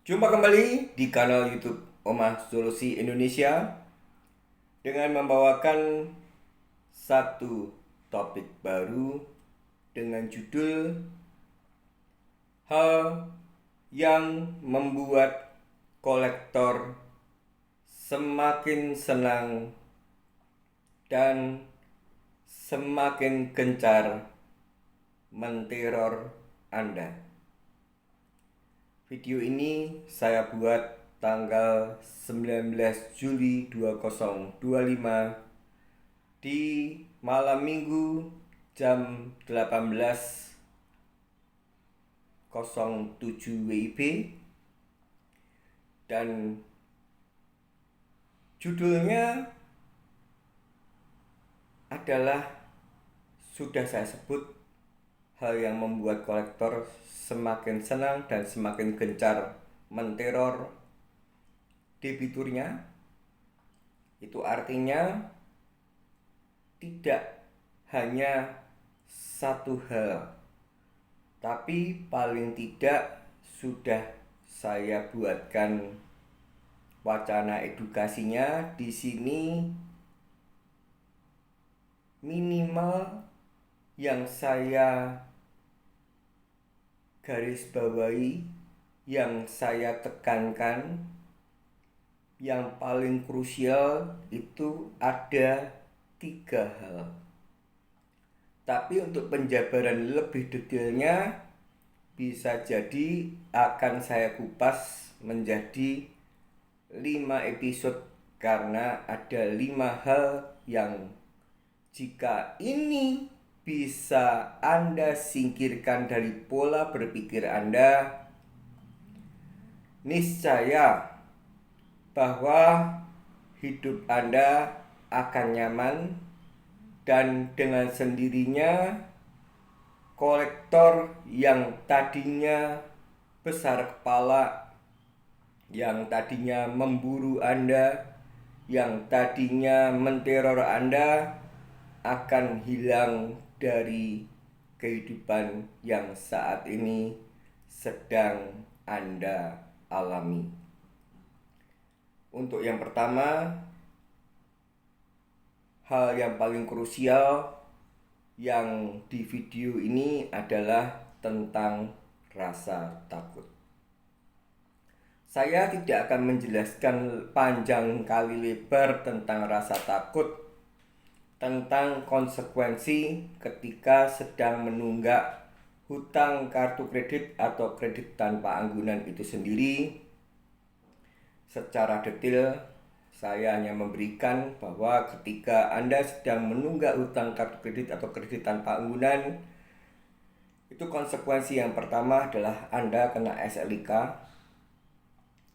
Jumpa kembali di kanal YouTube Omah Solusi Indonesia dengan membawakan satu topik baru dengan judul Hal yang membuat kolektor semakin senang dan semakin gencar menteror Anda. Video ini saya buat tanggal 19 Juli 2025 di malam minggu jam 18.07 WIB, dan judulnya adalah sudah saya sebut, hal yang membuat kolektor semakin senang dan semakin gencar menteror debiturnya. Itu artinya tidak hanya satu hal, tapi paling tidak sudah saya buatkan wacana edukasinya di sini. Minimal yang saya garis bawahi, yang saya tekankan, yang paling krusial itu ada 3 hal. Tapi untuk penjabaran lebih detailnya bisa jadi akan saya kupas menjadi 5 episode, karena ada 5 hal yang jika ini bisa Anda singkirkan dari pola berpikir Anda, niscaya bahwa hidup Anda akan nyaman, dan dengan sendirinya kolektor yang tadinya besar kepala, yang tadinya memburu Anda, yang tadinya menteror Anda, akan hilang dari kehidupan yang saat ini sedang Anda alami. Untuk yang pertama, hal yang paling krusial yang di video ini adalah tentang rasa takut. Saya tidak akan menjelaskan panjang kali lebar tentang rasa takut, tentang konsekuensi ketika sedang menunggak hutang kartu kredit atau kredit tanpa anggunan itu sendiri. Secara detail saya hanya memberikan bahwa ketika Anda sedang menunggak hutang kartu kredit atau kredit tanpa anggunan, itu konsekuensi yang pertama adalah Anda kena SLIK.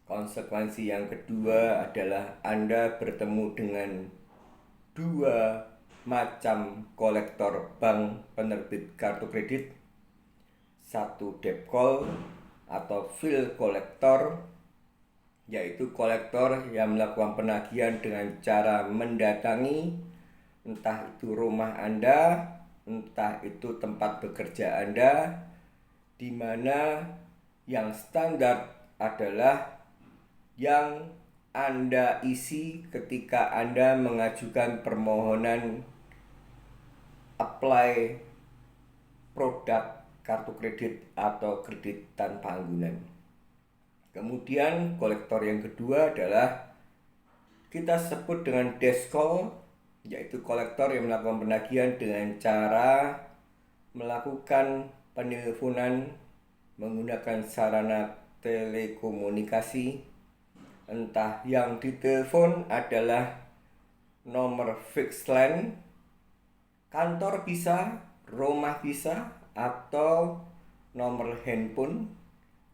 Konsekuensi yang kedua adalah Anda bertemu dengan 2 macam kolektor bank penerbit kartu kredit. Satu debt call atau bill kolektor, yaitu kolektor yang melakukan penagihan dengan cara mendatangi entah itu rumah Anda, entah itu tempat bekerja Anda, di mana yang standar adalah yang Anda isi ketika Anda mengajukan permohonan apply produk kartu kredit atau kredit tanpa anggunan. Kemudian kolektor yang kedua adalah kita sebut dengan desk call, yaitu kolektor yang melakukan penagihan dengan cara melakukan penelponan menggunakan sarana telekomunikasi. Entah yang ditelepon adalah nomor fixed line, kantor bisa, rumah bisa, atau nomor handphone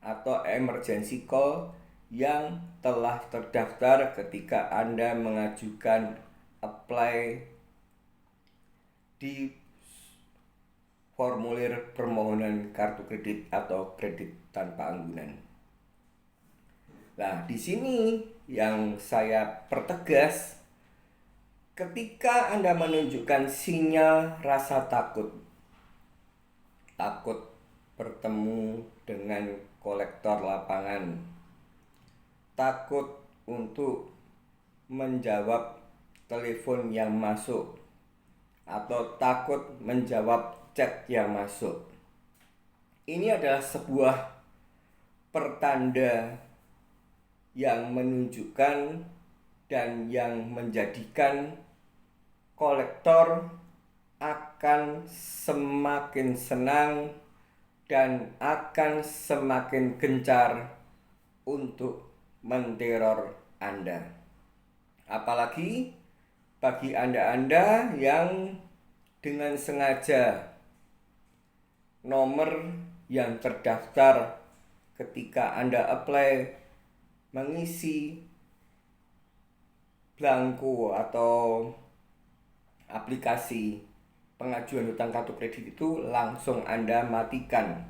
atau emergency call yang telah terdaftar ketika Anda mengajukan apply di formulir permohonan kartu kredit atau kredit tanpa anggunan. Nah, di sini yang saya pertegas, ketika Anda menunjukkan sinyal rasa takut bertemu dengan kolektor lapangan, takut untuk menjawab telepon yang masuk atau takut menjawab chat yang masuk. Ini adalah sebuah pertanda yang menunjukkan dan yang menjadikan kolektor akan semakin senang dan akan semakin gencar untuk menteror Anda. Apalagi bagi Anda-Anda yang dengan sengaja nomor yang terdaftar ketika Anda apply mengisi blanko atau aplikasi pengajuan hutang kartu kredit itu langsung Anda matikan.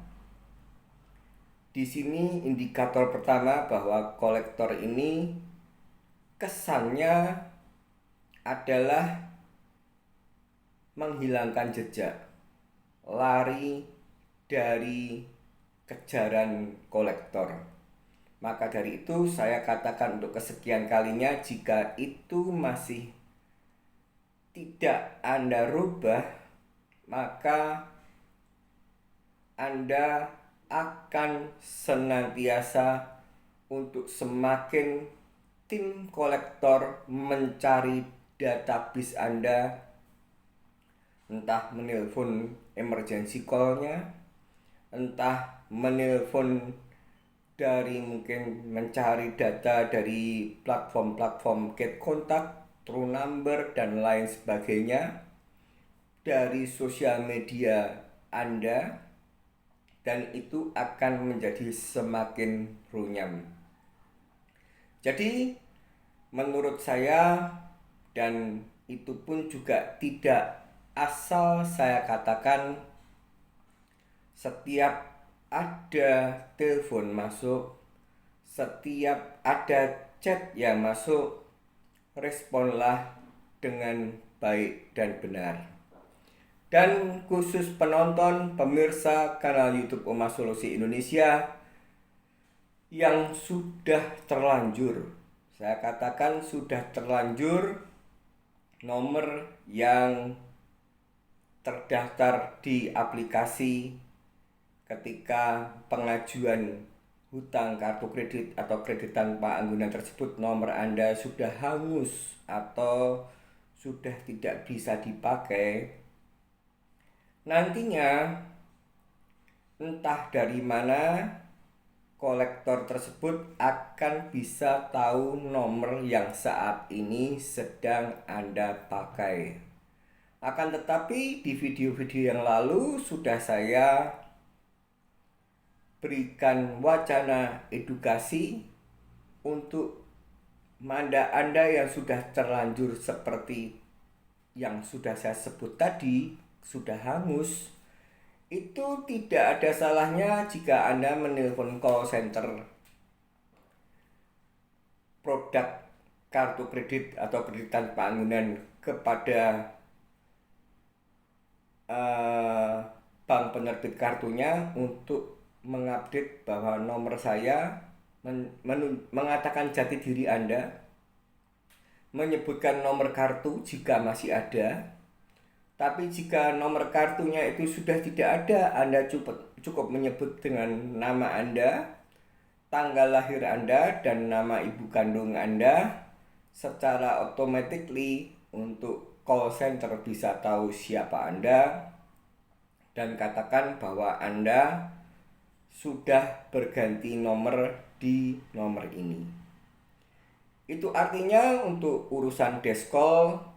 Di sini indikator pertama bahwa kolektor ini kesannya adalah menghilangkan jejak, lari dari kejaran kolektor. Maka dari itu saya katakan untuk kesekian kalinya, jika itu masih tidak Anda rubah, maka Anda akan senantiasa untuk semakin tim kolektor mencari database Anda, entah menelpon emergency call-nya, entah menelpon dari mungkin mencari data dari platform-platform get kontak, true number, dan lain sebagainya, dari sosial media Anda, dan itu akan menjadi semakin runyam. Jadi menurut saya, dan itu pun juga tidak asal saya katakan, setiap ada telepon masuk, setiap ada chat yang masuk, responlah dengan baik dan benar. Dan khusus penonton, pemirsa kanal YouTube Oma Solusi Indonesia yang sudah terlanjur, saya katakan sudah terlanjur nomor yang terdaftar di aplikasi ketika pengajuan hutang kartu kredit atau kredit tanpa anggunan tersebut, nomor Anda sudah hangus atau sudah tidak bisa dipakai, nantinya entah dari mana kolektor tersebut akan bisa tahu nomor yang saat ini sedang Anda pakai. Akan tetapi di video-video yang lalu sudah saya berikan wacana edukasi untuk Anda yang sudah terlanjur seperti yang sudah saya sebut tadi, sudah hangus. Itu tidak ada salahnya jika Anda menelpon call center produk kartu kredit atau kredit tanpa anggunan kepada bank penerbit kartunya untuk mengupdate bahwa nomor saya, mengatakan jati diri Anda, menyebutkan nomor kartu jika masih ada. Tapi jika nomor kartunya itu sudah tidak ada, Anda cukup menyebut dengan nama Anda, tanggal lahir Anda, dan nama ibu kandung Anda. Secara automatically untuk call center bisa tahu siapa Anda dan katakan bahwa Anda sudah berganti nomor di nomor ini. Itu artinya untuk urusan desk call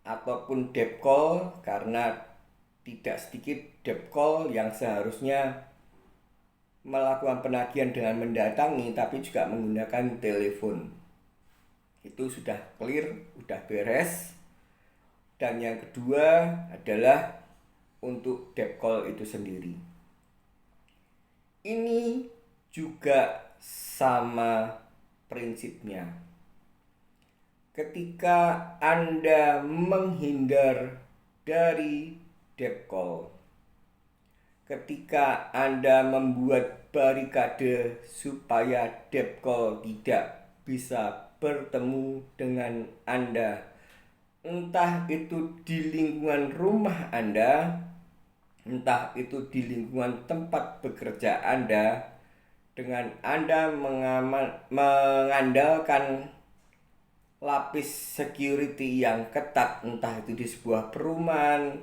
ataupun debt call, karena tidak sedikit debt call yang seharusnya melakukan penagihan dengan mendatangi tapi juga menggunakan telepon. Itu sudah clear, sudah beres. Dan yang kedua adalah untuk debt call itu sendiri. Ini juga sama prinsipnya. Ketika Anda menghindar dari debt call, ketika Anda membuat barikade supaya debt call tidak bisa bertemu dengan Anda. Entah itu di lingkungan rumah Anda, entah itu di lingkungan tempat bekerja Anda, dengan Anda mengandalkan lapis security yang ketat, entah itu di sebuah perumahan,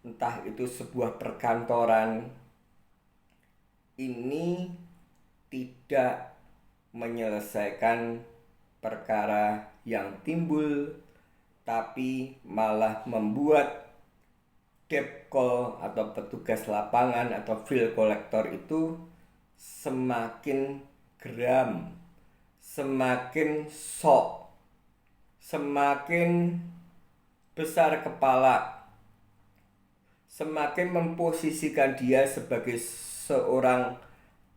entah itu sebuah perkantoran, ini tidak menyelesaikan perkara yang timbul, tapi malah membuat debt call atau petugas lapangan atau bill collector itu semakin geram, semakin sok, semakin besar kepala, semakin memposisikan dia sebagai seorang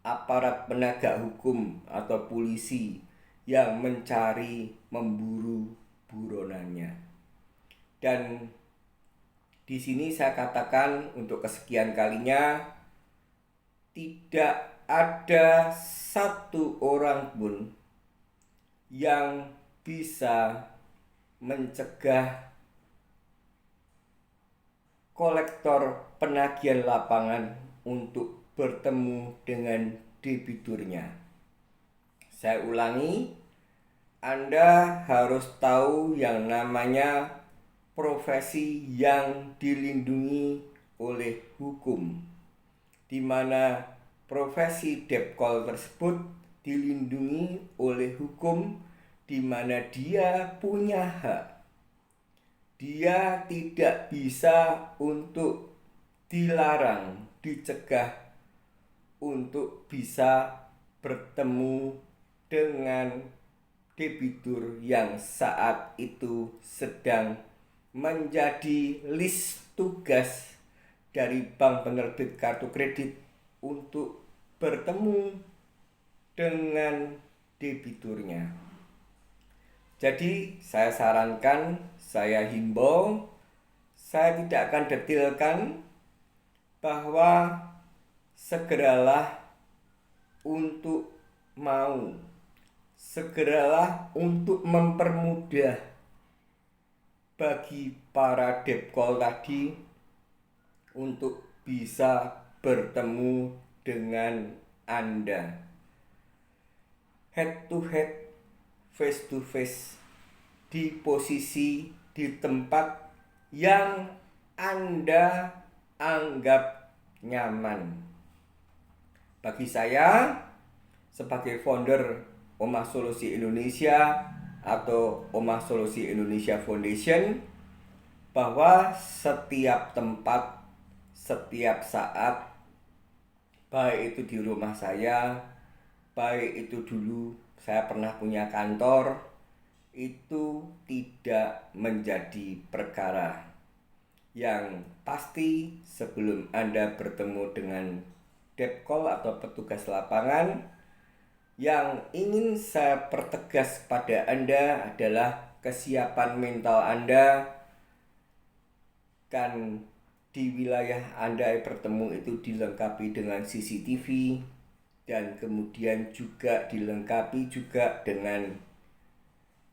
aparat penegak hukum atau polisi yang mencari memburu buronannya. Dan di sini saya katakan untuk kesekian kalinya, tidak ada satu orang pun yang bisa mencegah kolektor penagihan lapangan untuk bertemu dengan debiturnya. Saya ulangi, Anda harus tahu yang namanya profesi yang dilindungi oleh hukum, di mana profesi debt call tersebut dilindungi oleh hukum, di mana dia punya hak. Dia tidak bisa untuk dilarang, dicegah untuk bisa bertemu dengan debitur yang saat itu sedang menjadi list tugas dari bank penerbit kartu kredit untuk bertemu dengan debiturnya. Jadi saya sarankan, saya himbau, saya tidak akan detailkan bahwa segeralah untuk segeralah untuk mempermudah bagi para debt call tadi untuk bisa bertemu dengan Anda head to head, face to face, di posisi, di tempat yang Anda anggap nyaman. Bagi saya sebagai founder Omah Solusi Indonesia atau Omah Solusi Indonesia Foundation, bahwa setiap tempat, setiap saat, baik itu di rumah saya, baik itu dulu saya pernah punya kantor, itu tidak menjadi perkara. Yang pasti sebelum Anda bertemu dengan debt call atau petugas lapangan, yang ingin saya pertegas pada Anda adalah kesiapan mental Anda. Kan di wilayah Anda bertemu itu dilengkapi dengan CCTV, dan kemudian juga dilengkapi juga dengan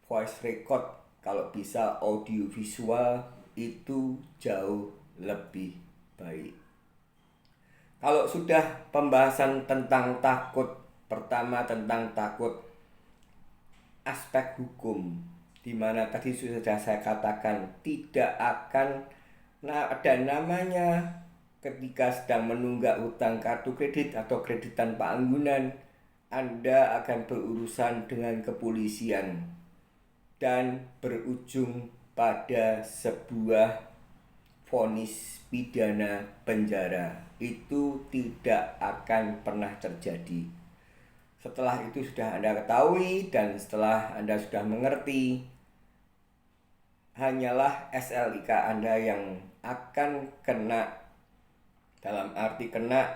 voice record, kalau bisa audio visual, itu jauh lebih baik. Kalau sudah pembahasan tentang takut, pertama tentang takut aspek hukum, di mana tadi sudah saya katakan tidak akan ada namanya ketika sedang menunggak hutang kartu kredit atau kredit tanpa anggunan, Anda akan berurusan dengan kepolisian dan berujung pada sebuah vonis pidana penjara. Itu tidak akan pernah terjadi. Setelah itu sudah Anda ketahui dan setelah Anda sudah mengerti, hanyalah SLIK Anda yang akan kena, dalam arti kena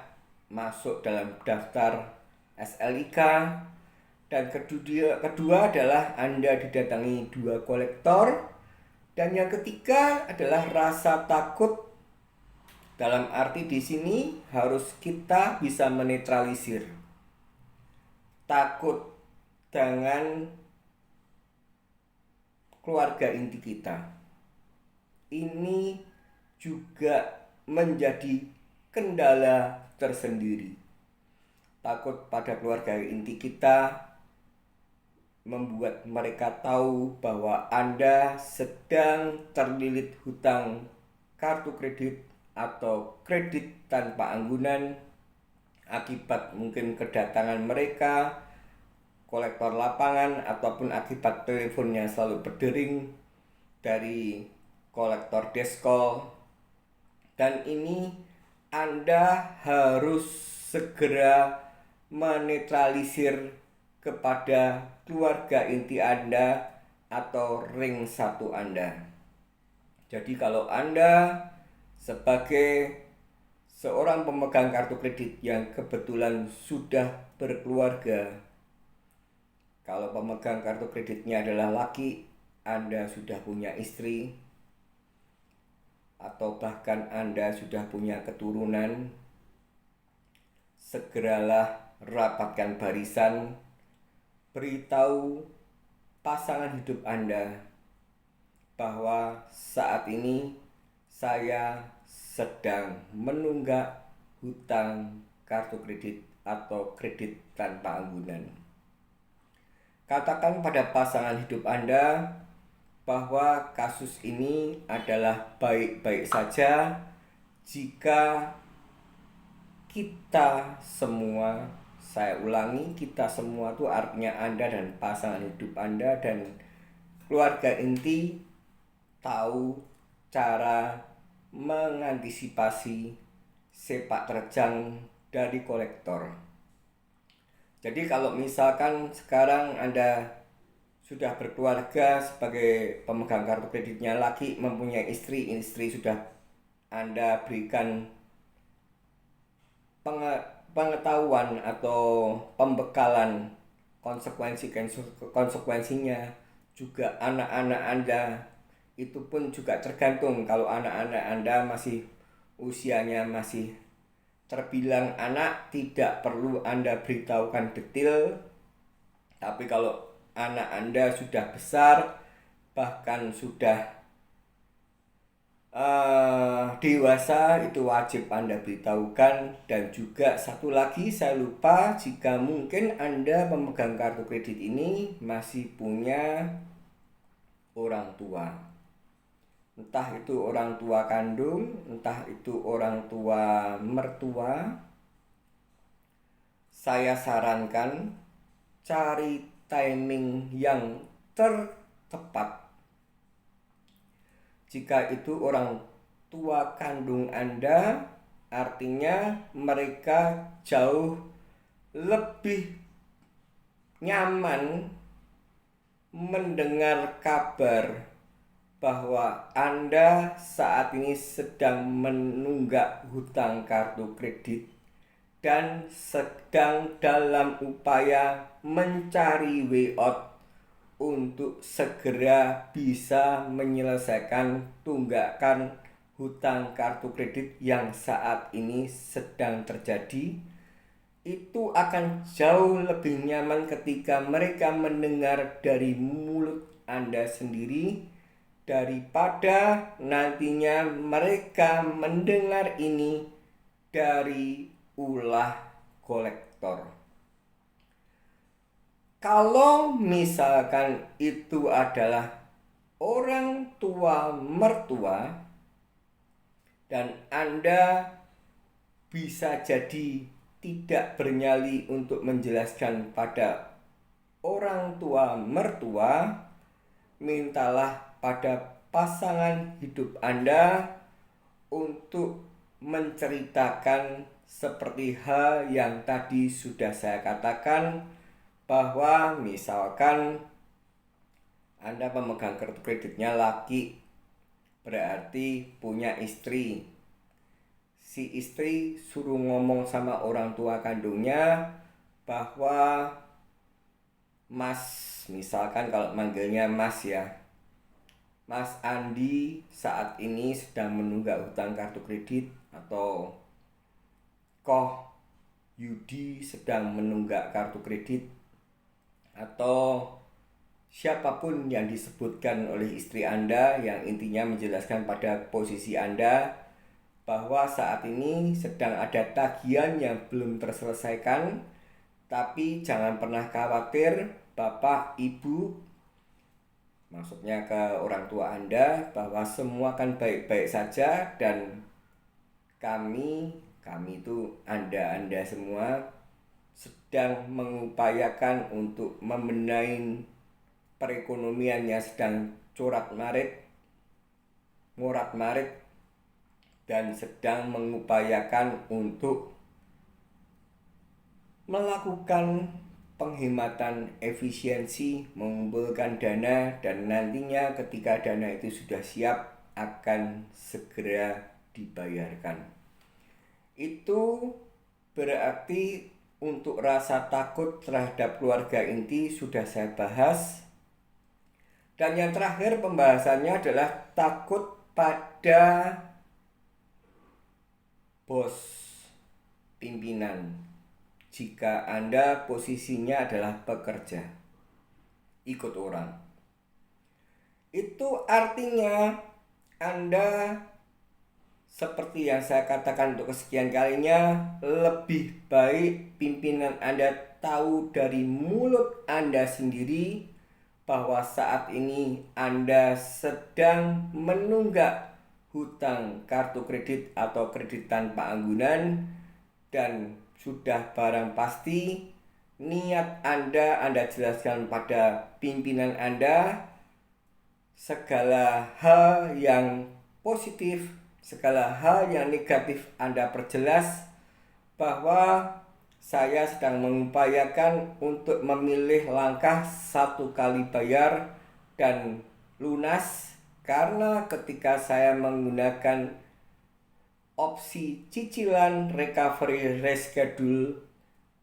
masuk dalam daftar SLIK. Dan kedua adalah Anda didatangi 2 kolektor. Dan yang ketiga adalah rasa takut. Dalam arti di sini harus kita bisa menetralisir. takut dengan keluarga inti kita. Ini juga menjadi kendala tersendiri. Takut pada keluarga inti kita membuat mereka tahu bahwa Anda sedang terlilit hutang kartu kredit atau kredit tanpa anggunan akibat mungkin kedatangan mereka kolektor lapangan ataupun akibat teleponnya selalu berdering dari kolektor deskol. Dan ini Anda harus segera menetralisir kepada keluarga inti Anda atau ring satu Anda. Jadi kalau Anda sebagai seorang pemegang kartu kredit yang kebetulan sudah berkeluarga, kalau pemegang kartu kreditnya adalah laki, Anda sudah punya istri, atau bahkan Anda sudah punya keturunan, segeralah rapatkan barisan, beritahu pasangan hidup Anda bahwa saat ini saya sedang menunggak hutang kartu kredit atau kredit tanpa anggunan. Katakan pada pasangan hidup Anda bahwa kasus ini adalah baik-baik saja jika kita semua, saya ulangi, kita semua itu artinya Anda dan pasangan hidup Anda dan keluarga inti tahu cara mengantisipasi sepak terjang dari kolektor. Jadi kalau misalkan sekarang Anda sudah berkeluarga sebagai pemegang kartu kreditnya laki, mempunyai istri sudah Anda berikan pengetahuan atau pembekalan konsekuensinya. Juga anak-anak Anda itu pun juga tergantung. Kalau anak-anak Anda masih usianya masih terbilang anak, tidak perlu Anda beritahukan detail. Tapi kalau anak Anda sudah besar, bahkan sudah dewasa, itu wajib Anda beritahukan. Dan juga satu lagi saya lupa, jika mungkin Anda pemegang kartu kredit ini masih punya orang tua, entah itu orang tua kandung, entah itu orang tua mertua, saya sarankan cari timing yang tepat. Jika itu orang tua kandung Anda, artinya mereka jauh lebih nyaman mendengar kabar bahwa Anda saat ini sedang menunggak hutang kartu kredit dan sedang dalam upaya mencari way out untuk segera bisa menyelesaikan tunggakan hutang kartu kredit yang saat ini sedang terjadi. Itu akan jauh lebih nyaman ketika mereka mendengar dari mulut Anda sendiri daripada nantinya mereka mendengar ini dari ulah kolektor. Kalau misalkan itu adalah orang tua mertua dan Anda bisa jadi tidak bernyali untuk menjelaskan pada orang tua mertua, mintalah pada pasangan hidup Anda untuk menceritakan seperti hal yang tadi sudah saya katakan, bahwa misalkan Anda pemegang kartu kreditnya laki, berarti punya istri. Si istri suruh ngomong sama orang tua kandungnya bahwa Mas, misalkan kalau manggilnya Mas ya, Mas Andi saat ini sedang menunggak hutang kartu kredit, atau Koh Yudi sedang menunggak kartu kredit, atau siapapun yang disebutkan oleh istri Anda yang intinya menjelaskan pada posisi Anda bahwa saat ini sedang ada tagihan yang belum terselesaikan, tapi jangan pernah khawatir, Bapak, Ibu, maksudnya ke orang tua Anda, bahwa semua akan baik-baik saja, dan kami itu Anda semua sedang mengupayakan untuk membenahi perekonomian yang sedang morat-marit dan sedang mengupayakan untuk melakukan penghematan efisiensi, mengumpulkan dana, dan nantinya ketika dana itu sudah siap akan segera dibayarkan. Itu berarti untuk rasa takut terhadap keluarga inti sudah saya bahas. Dan yang terakhir pembahasannya adalah takut pada bos, pimpinan. Jika Anda posisinya adalah pekerja, ikut orang, itu artinya Anda, seperti yang saya katakan untuk kesekian kalinya, lebih baik pimpinan Anda tahu dari mulut Anda sendiri bahwa saat ini Anda sedang menunggak hutang kartu kredit atau kredit tanpa anggunan, dan sudah barang pasti niat Anda jelaskan pada pimpinan Anda segala hal yang positif, segala hal yang negatif Anda perjelas bahwa saya sedang mengupayakan untuk memilih langkah satu kali bayar dan lunas, karena ketika saya menggunakan opsi cicilan recovery reschedule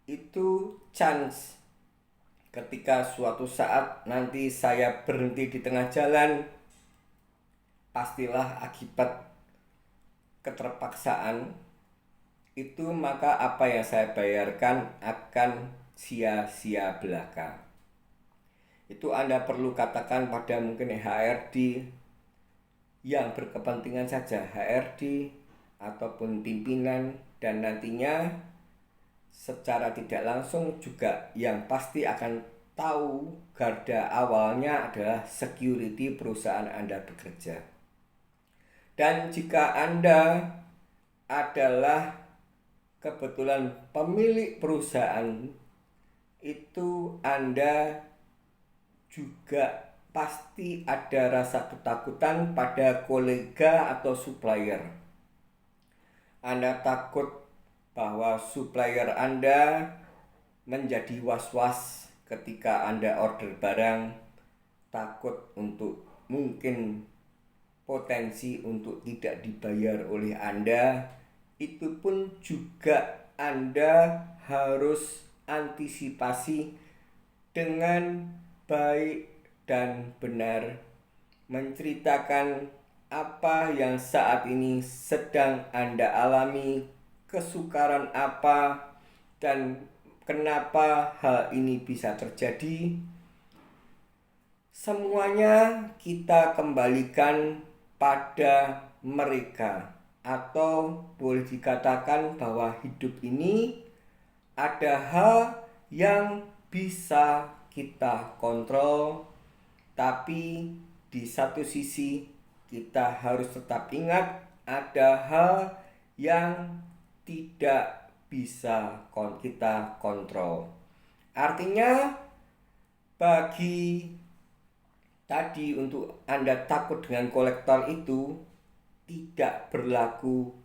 itu chance ketika suatu saat nanti saya berhenti di tengah jalan, pastilah akibat keterpaksaan itu, maka apa yang saya bayarkan akan sia-sia belaka. Itu Anda perlu katakan pada mungkin HRD yang berkepentingan saja, HRD ataupun pimpinan, dan nantinya secara tidak langsung juga yang pasti akan tahu garda awalnya adalah security perusahaan Anda bekerja. Dan jika Anda adalah kebetulan pemilik perusahaan, itu Anda juga pasti ada rasa ketakutan pada kolega atau supplier. Anda takut bahwa supplier Anda menjadi was-was ketika Anda order barang, takut untuk mungkin potensi untuk tidak dibayar oleh Anda. Itu pun juga Anda harus antisipasi dengan baik dan benar, menceritakan apa yang saat ini sedang Anda alami, kesukaran apa, dan kenapa hal ini bisa terjadi. Semuanya kita kembalikan pada mereka, atau boleh dikatakan bahwa hidup ini ada hal yang bisa kita kontrol, tapi di satu sisi kita harus tetap ingat ada hal yang tidak bisa kita kontrol. Artinya bagi tadi untuk Anda takut dengan kolektor itu tidak berlaku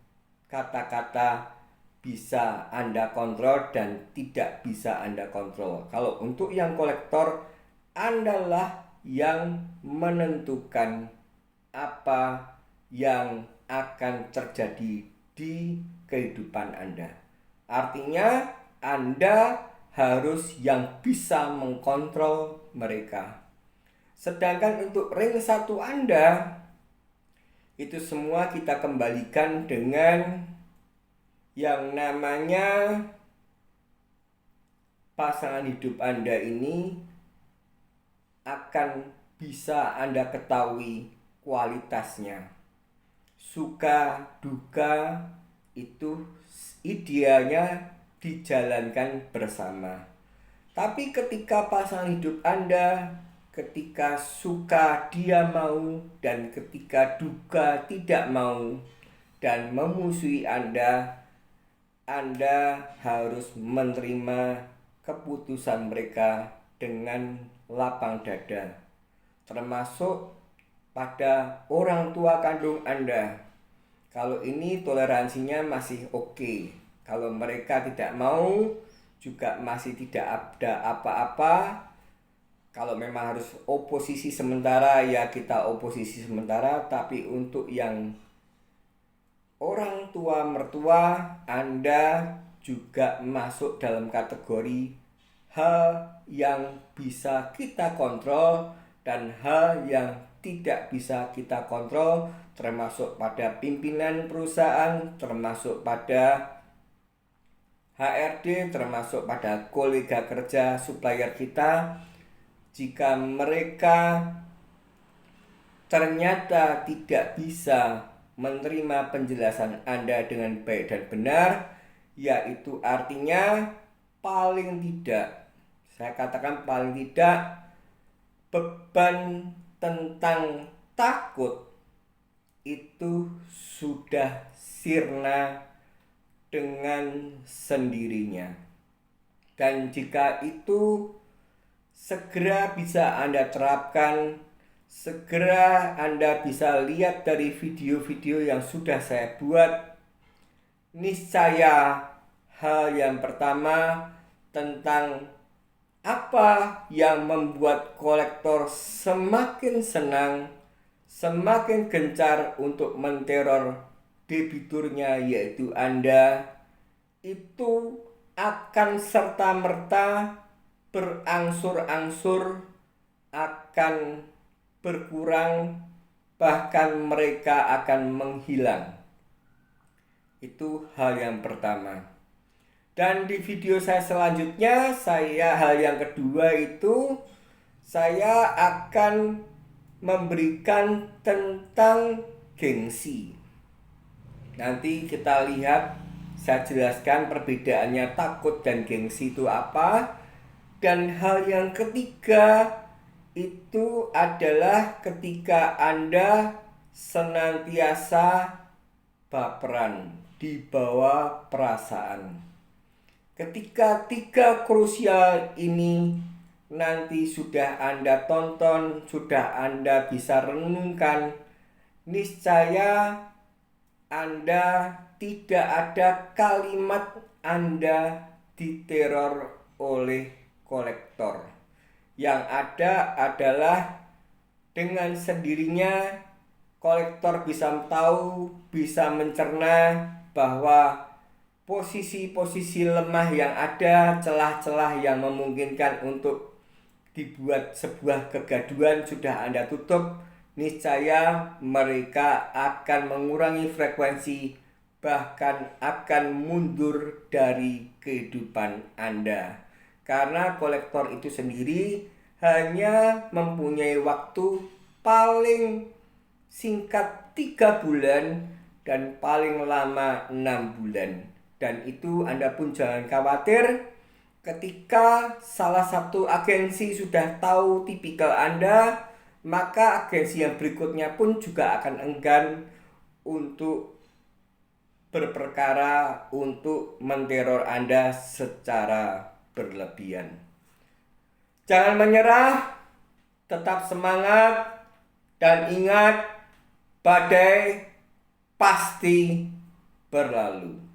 kata-kata bisa Anda kontrol dan tidak bisa Anda kontrol. Kalau untuk yang kolektor, Andalah yang menentukan apa yang akan terjadi di kehidupan Anda. Artinya Anda harus yang bisa mengkontrol mereka. Sedangkan untuk ring 1 Anda, itu semua kita kembalikan dengan yang namanya pasangan hidup Anda ini akan bisa Anda ketahui kualitasnya. Suka duka itu idealnya dijalankan bersama. Tapi ketika pasangan hidup Anda, ketika suka dia mau dan ketika duka tidak mau dan memusuhi Anda harus menerima keputusan mereka dengan lapang dada, termasuk pada orang tua kandung Anda. Kalau ini toleransinya masih oke. Kalau mereka tidak mau, juga masih tidak ada apa-apa. Kalau memang harus oposisi sementara, ya kita oposisi sementara. Tapi untuk yang orang tua mertua, Anda juga masuk dalam kategori hal yang bisa kita kontrol dan hal yang tidak bisa kita kontrol, termasuk pada pimpinan perusahaan, termasuk pada HRD, termasuk pada kolega kerja supplier kita. Jika mereka ternyata tidak bisa menerima penjelasan Anda dengan baik dan benar, yaitu artinya paling tidak, saya katakan paling tidak, beban tentang takut itu sudah sirna dengan sendirinya. Dan jika itu segera bisa Anda terapkan, segera Anda bisa lihat dari video-video yang sudah saya buat, niscaya hal yang pertama tentang apa yang membuat kolektor semakin senang, semakin gencar untuk menteror debiturnya, yaitu Anda, itu akan serta-merta berangsur-angsur akan berkurang, bahkan mereka akan menghilang. Itu hal yang pertama. Dan di video saya selanjutnya, hal yang kedua itu saya akan memberikan tentang gengsi. Nanti kita lihat, saya jelaskan perbedaannya takut dan gengsi itu apa. Dan hal yang ketiga itu adalah ketika Anda senantiasa baperan, dibawa perasaan. Ketika tiga krusial ini nanti sudah Anda tonton, sudah Anda bisa renungkan, niscaya Anda tidak ada kalimat Anda diteror oleh kolektor. Yang ada adalah dengan sendirinya kolektor bisa tahu, bisa mencerna bahwa posisi-posisi lemah yang ada, celah-celah yang memungkinkan untuk dibuat sebuah kegaduhan sudah Anda tutup. Niscaya mereka akan mengurangi frekuensi, bahkan akan mundur dari kehidupan Anda. Karena kolektor itu sendiri hanya mempunyai waktu paling singkat 3 bulan dan paling lama 6 bulan. Dan itu Anda pun jangan khawatir, ketika salah satu agensi sudah tahu tipikal Anda, maka agensi yang berikutnya pun juga akan enggan untuk berperkara untuk menteror Anda secara berlebihan. Jangan menyerah, tetap semangat, dan ingat, badai pasti berlalu.